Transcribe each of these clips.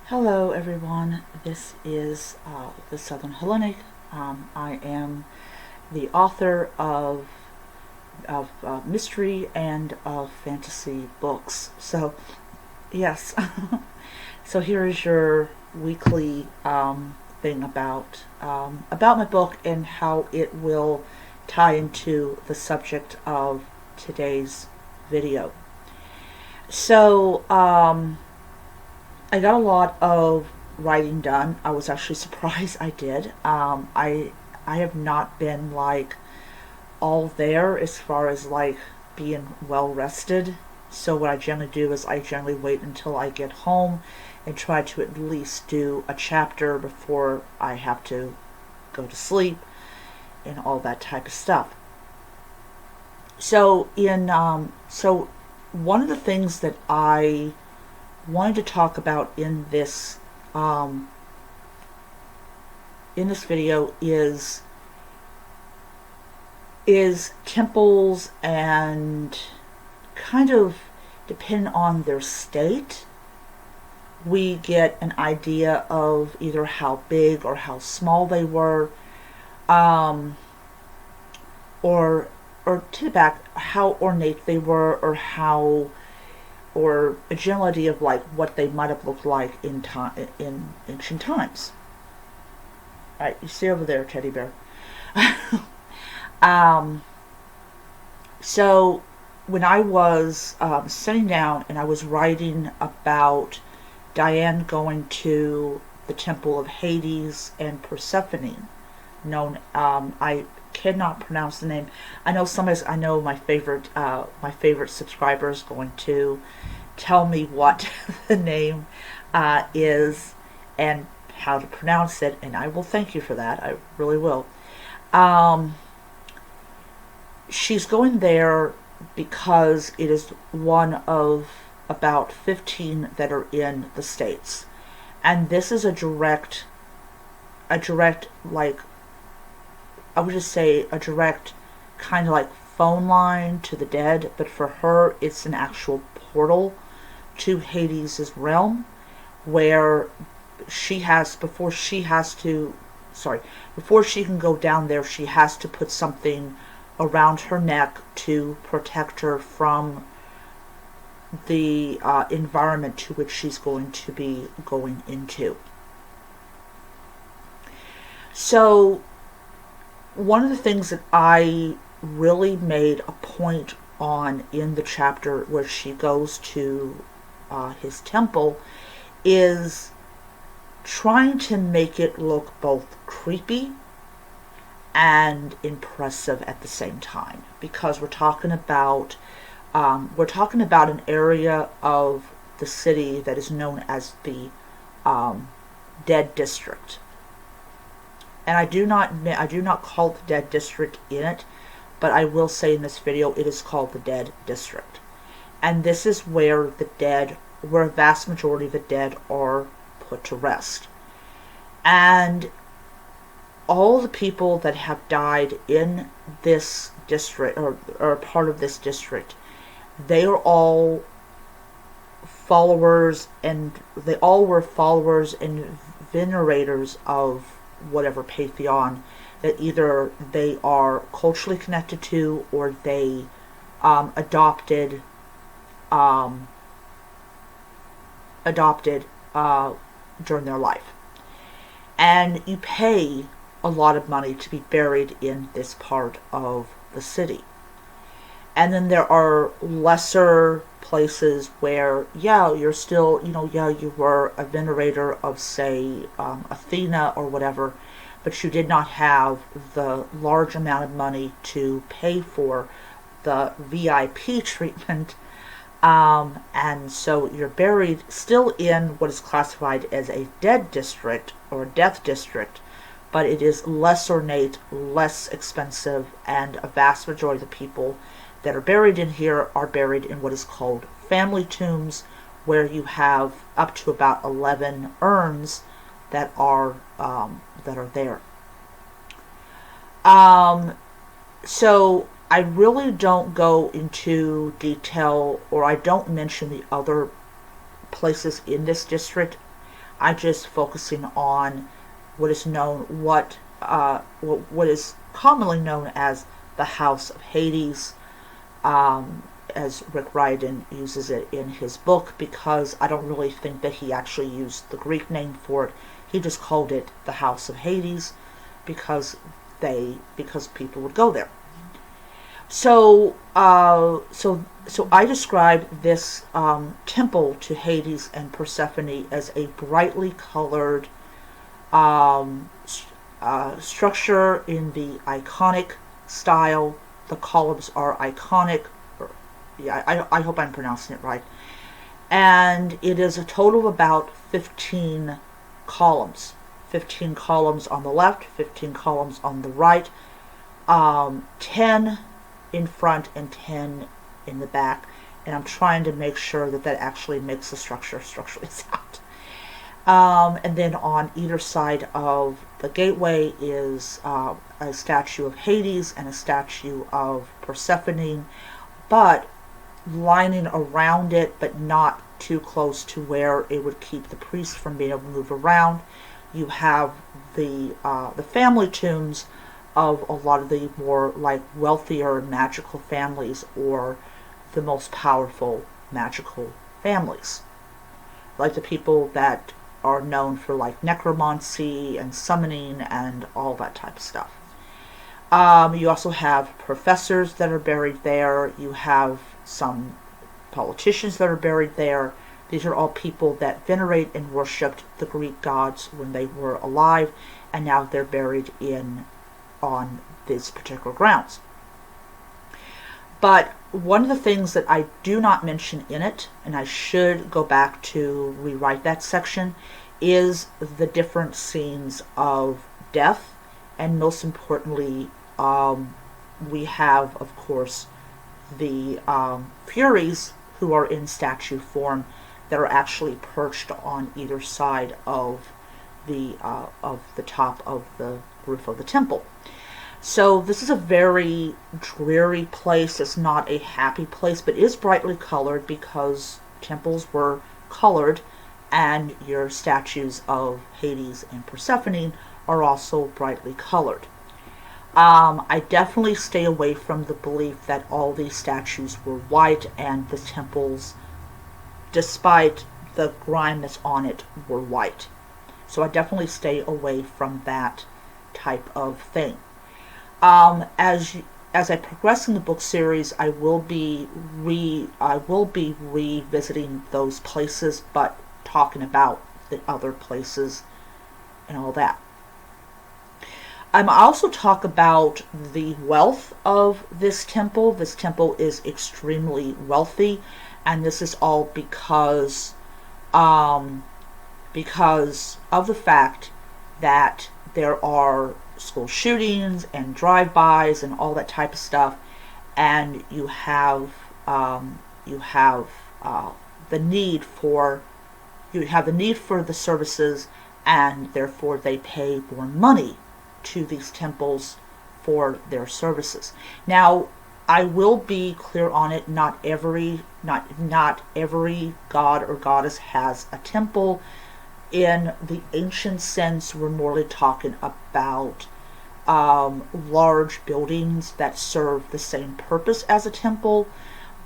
Hello everyone, this is the Southern Hellenic. I am the author of mystery and of fantasy books. So yes, so here is your weekly thing about my book and how it will tie into the subject of today's video. So I got a lot of writing done. I was actually surprised I did. I have not been like all there as far as like being well rested. So what I generally do is I generally wait until I get home and try to at least do a chapter before I have to go to sleep and all that type of stuff. So so one of the things that I wanted to talk about in this video is temples, and kind of depending on their state we get an idea of either how big or how small they were, or to the back, how ornate they were, or a general idea of like what they might have looked like in ancient times. All right, you see over there, teddy bear. So when I was sitting down and I was writing about Diane going to the temple of Hades and Persephone, I cannot pronounce the name. I know my favorite subscriber is going to tell me what the name is and how to pronounce it, and I will thank you for that. I really will. She's going there because it is one of about 15 that are in the States, and this is a direct like, I would just say a direct kind of like phone line to the dead, but for her it's an actual portal to Hades' realm, where before she can go down there, she has to put something around her neck to protect her from the environment to which she's going to be going into. So one of the things that I really made a point on in the chapter where she goes to his temple is trying to make it look both creepy and impressive at the same time, because we're talking about an area of the city that is known as the Dead District. And I do not call it the Dead District in it, but I will say in this video it is called the Dead District. And this is where a vast majority of the dead are put to rest. And all the people that have died in this district, or part of this district, they are all followers, and they all were followers and venerators of whatever pantheon that either they are culturally connected to or they adopted during their life. And you pay a lot of money to be buried in this part of the city. And then there are lesser places where, you're still, you were a venerator of, say, Athena or whatever, but you did not have the large amount of money to pay for the VIP treatment. And so you're buried still in what is classified as a dead district or a death district, but it is less ornate, less expensive, and a vast majority of the people that are buried in here are buried in what is called family tombs, where you have up to about 11 urns that are there. So I really don't go into detail, or I don't mention the other places in this district. I'm just focusing on what is what is commonly known as the House of Hades, as Rick Riordan uses it in his book, because I don't really think that he actually used the Greek name for it. He just called it the House of Hades because people would go there. So I describe this temple to Hades and Persephone as a brightly colored structure in the iconic style. The columns are iconic. I hope I'm pronouncing it right. And it is a total of about 15 columns. 15 columns on the left, 15 columns on the right, 10 in front and 10 in the back. And I'm trying to make sure that actually makes the structure structurally sound. And then on either side of the gateway is a statue of Hades and a statue of Persephone, but lining around it, but not too close to where it would keep the priests from being able to move around. You have the family tombs of a lot of the more like wealthier magical families, or the most powerful magical families, like the people that are known for like necromancy and summoning and all that type of stuff. You also have professors that are buried there. You have some politicians that are buried there. These are all people that venerate and worshipped the Greek gods when they were alive, and now they're buried on these particular grounds. But one of the things that I do not mention in it, and I should go back to rewrite that section, is the different scenes of death, and most importantly, we have, of course, the Furies, who are in statue form, that are actually perched on either side of the top of the roof of the temple. So this is a very dreary place. It's not a happy place, but is brightly colored because temples were colored, and your statues of Hades and Persephone are also brightly colored. I definitely stay away from the belief that all these statues were white and the temples, despite the grime that's on it, were white. So I definitely stay away from that type of thing. As I progress in the book series, I will be revisiting those places, but talking about the other places and all that. I also talk about the wealth of this temple. This temple is extremely wealthy, and this is all because of the fact that there are school shootings and drive-bys and all that type of stuff, and you have the need for the services, and therefore they pay more money to these temples for their services. Now, I will be clear on it, not every god or goddess has a temple. In the ancient sense, we're more talking about large buildings that serve the same purpose as a temple,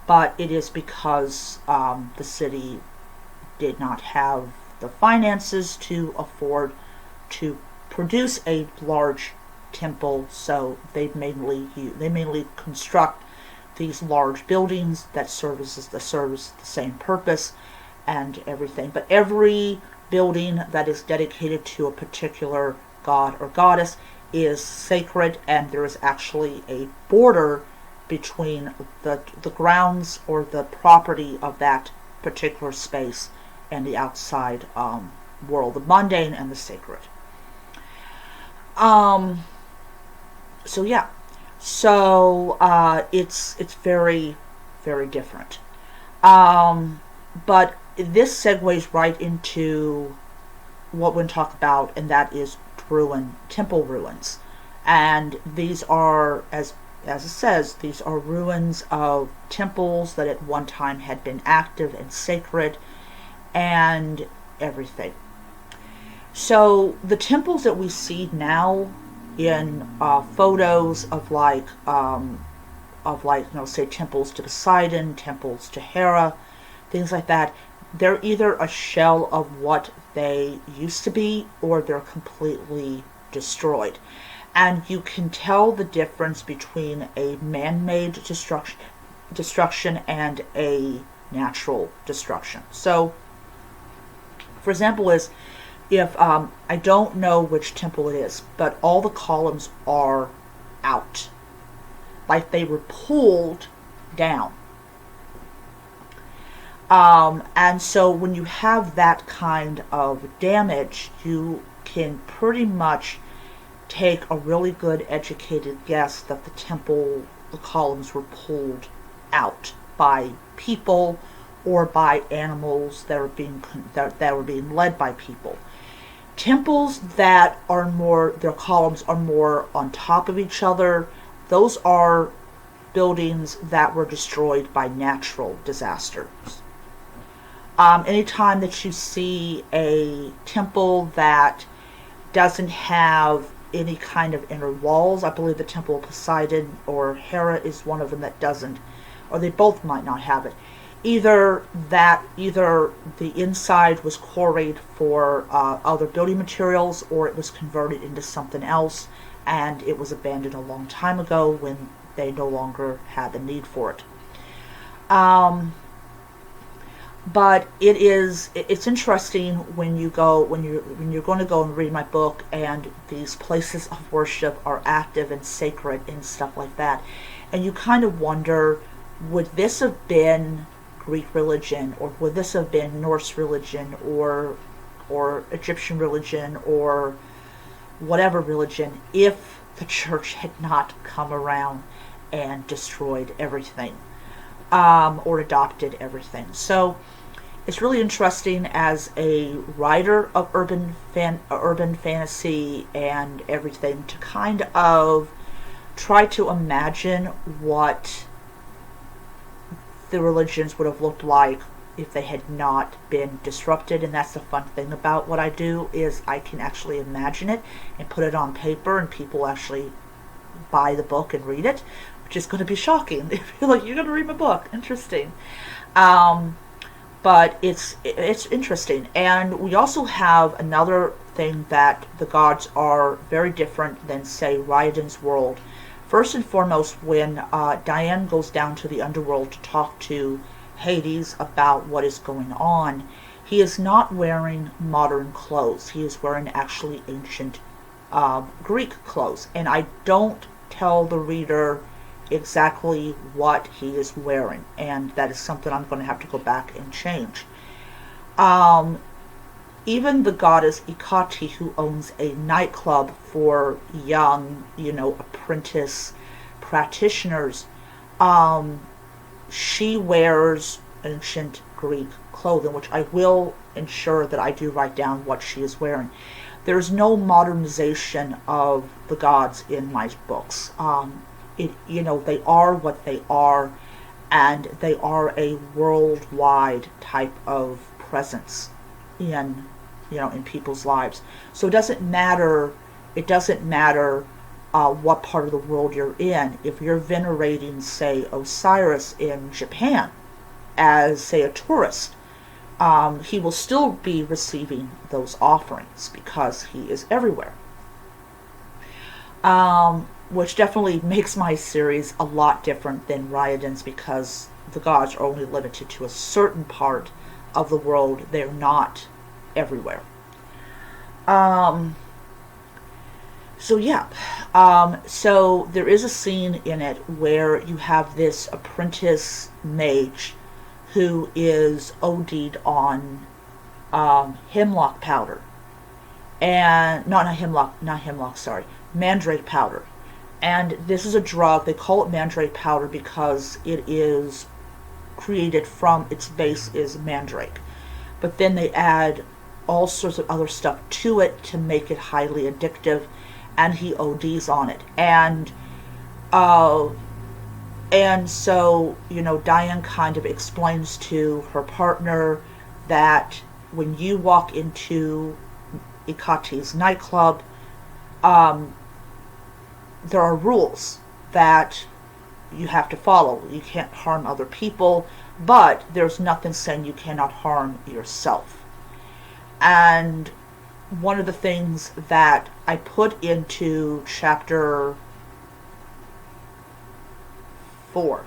but it is because the city did not have the finances to afford to produce a large temple, so they mainly construct these large buildings that serve the same purpose and everything. But every building that is dedicated to a particular god or goddess is sacred, and there is actually a border between the grounds or the property of that particular space and the outside world, the mundane and the sacred. So yeah, it's very, very different. But this segues right into what we're going to talk about, and that is temple ruins. And these are, as it says, these are ruins of temples that at one time had been active and sacred and everything. So the temples that we see now in photos of like, say temples to Poseidon, temples to Hera, things like that, they're either a shell of what they used to be or they're completely destroyed. And you can tell the difference between a man-made destruction and a natural destruction. So, for example, is if I don't know which temple it is, but all the columns are out, like they were pulled down. And so when you have that kind of damage, you can pretty much take a really good educated guess that the columns were pulled out by people or by animals that were being led by people. Temples that are more, their columns are more on top of each other, those are buildings that were destroyed by natural disasters. Anytime that you see a temple that doesn't have any kind of inner walls, I believe the Temple of Poseidon or Hera is one of them that doesn't, or they both might not have it. Either the inside was quarried for other building materials, or it was converted into something else, and it was abandoned a long time ago when they no longer had the need for it. But it's interesting when you're going to go and read my book and these places of worship are active and sacred and stuff like that, and you kind of wonder, would this have been Greek religion, or would this have been Norse religion, or Egyptian religion, or whatever religion, if the church had not come around and destroyed everything, or adopted everything. So it's really interesting as a writer of urban fantasy and everything to kind of try to imagine what the religions would have looked like if they had not been disrupted. And that's the fun thing about what I do, is I can actually imagine it and put it on paper, and people actually buy the book and read it, which is going to be shocking. They feel like, you're going to read my book, interesting. But it's interesting. And we also have another thing, that the gods are very different than, say, Raiden's world. First and foremost, when Diane goes down to the underworld to talk to Hades about what is going on, he is not wearing modern clothes. He is wearing actually ancient Greek clothes. And I don't tell the reader exactly what he is wearing, and that is something I'm going to have to go back and change. Even the goddess Ikati, who owns a nightclub for young, apprentice practitioners, she wears ancient Greek clothing, which I will ensure that I do write down what she is wearing. There's no modernization of the gods in my books. They are what they are, and they are a worldwide type of presence in people's lives. So it doesn't matter what part of the world you're in. If you're venerating, say, Osiris in Japan as, say, a tourist, he will still be receiving those offerings because he is everywhere. Which definitely makes my series a lot different than Raiden's, because the gods are only limited to a certain part of the world. They're not everywhere. So there is a scene in it where you have this apprentice mage who is OD'd on hemlock powder, and not hemlock, sorry, mandrake powder. And this is a drug, they call it mandrake powder because it is created from, its base is mandrake. But then they add all sorts of other stuff to it to make it highly addictive, and he ODs on it. And so, Diane kind of explains to her partner that when you walk into Ikate's nightclub, there are rules that you have to follow. You can't harm other people, but there's nothing saying you cannot harm yourself. And one of the things that I put into chapter 4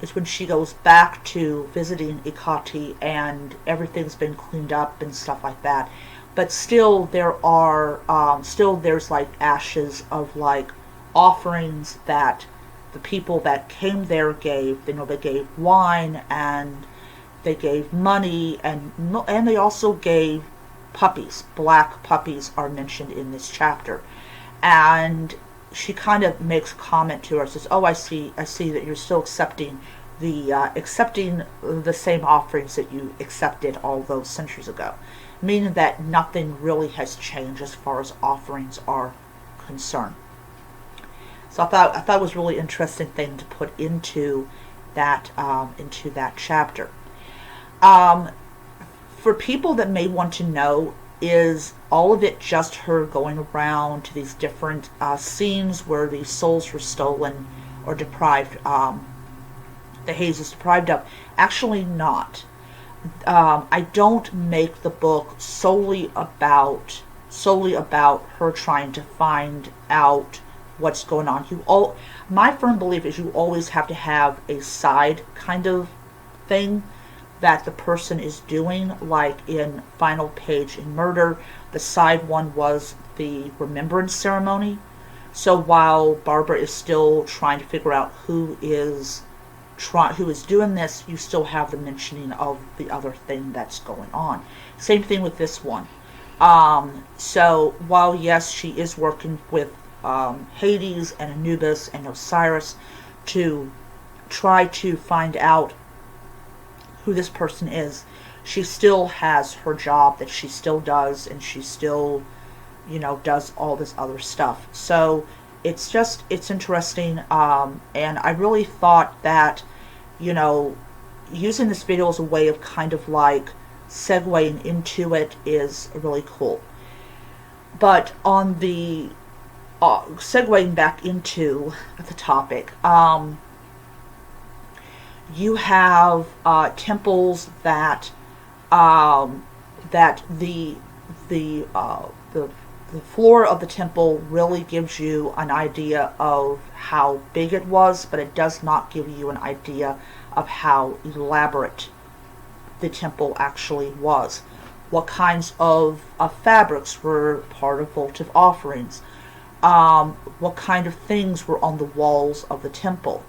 is when she goes back to visiting Ikati and everything's been cleaned up and stuff like that. But still there's like ashes of like offerings that the people that came there gave. They gave wine and they gave money and they also gave puppies. Black puppies are mentioned in this chapter. And she kind of makes a comment to her, says, "Oh, I see that you're still accepting the same offerings that you accepted all those centuries ago," meaning that nothing really has changed as far as offerings are concerned. So I thought it was a really interesting thing to put into that chapter. For people that may want to know, is all of it just her going around to these different scenes where the souls were stolen or deprived, the Hades is deprived of? Actually not. I don't make the book solely about her trying to find out what's going on. My firm belief is you always have to have a side kind of thing that the person is doing. Like in Final Page in Murder, the side one was the remembrance ceremony. So while Barbara is still trying to figure out who is doing this, you still have the mentioning of the other thing that's going on. Same thing with this one. So while yes, she is working with Hades and Anubis and Osiris to try to find out who this person is, she still has her job that she still does, and she still, does all this other stuff. So it's interesting, and I really thought that, using this video as a way of kind of like segueing into it is really cool. But on the segueing back into the topic, you have temples that the floor of the temple really gives you an idea of how big it was, but it does not give you an idea of how elaborate the temple actually was. What kinds of fabrics were part of votive offerings? What kind of things were on the walls of the temple?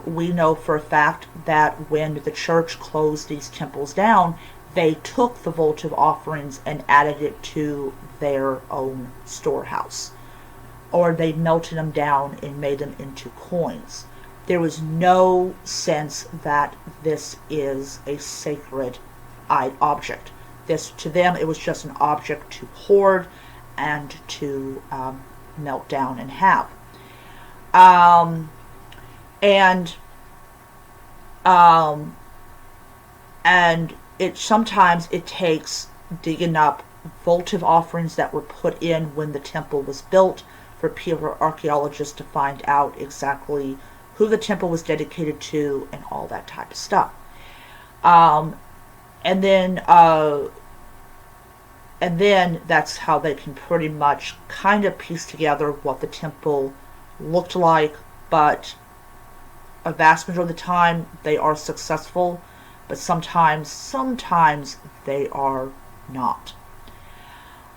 We know for a fact that when the church closed these temples down, they took the votive offerings and added it to their own storehouse. Or they melted them down and made them into coins. There was no sense that this is a sacred object. To them, it was just an object to hoard and to melt down and have. And sometimes it takes digging up votive offerings that were put in when the temple was built for archaeologists to find out exactly who the temple was dedicated to and all that type of stuff. And then that's how they can pretty much kind of piece together what the temple looked like. But a vast majority of the time they are successful, but sometimes they are not.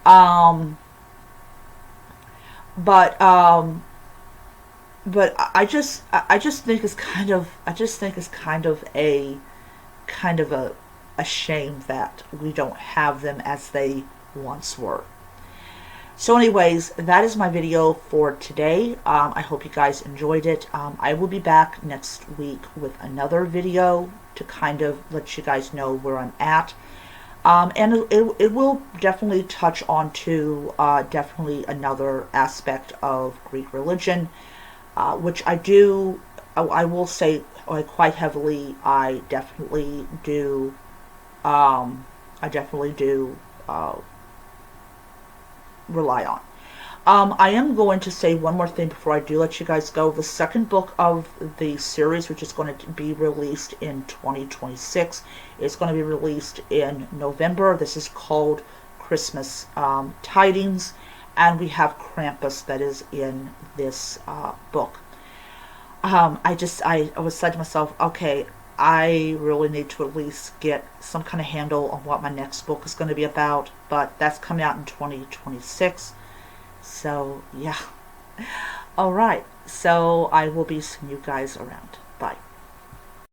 But I just think it's kind of a shame that we don't have them as they once were. So anyways, that is my video for today. I hope you guys enjoyed it. I will be back next week with another video to kind of let you guys know where I'm at. And it will definitely touch on to definitely another aspect of Greek religion, which I will say quite heavily. I definitely do rely on. I am going to say one more thing before I do let you guys go. The second book of the series, which is going to be released in 2026, is going to be released in November. This is called Christmas Tidings, and we have Krampus that is in this book. I was said to myself, okay, I really need to at least get some kind of handle on what my next book is going to be about, but that's coming out in 2026. So, yeah. Alright, so I will be seeing you guys around.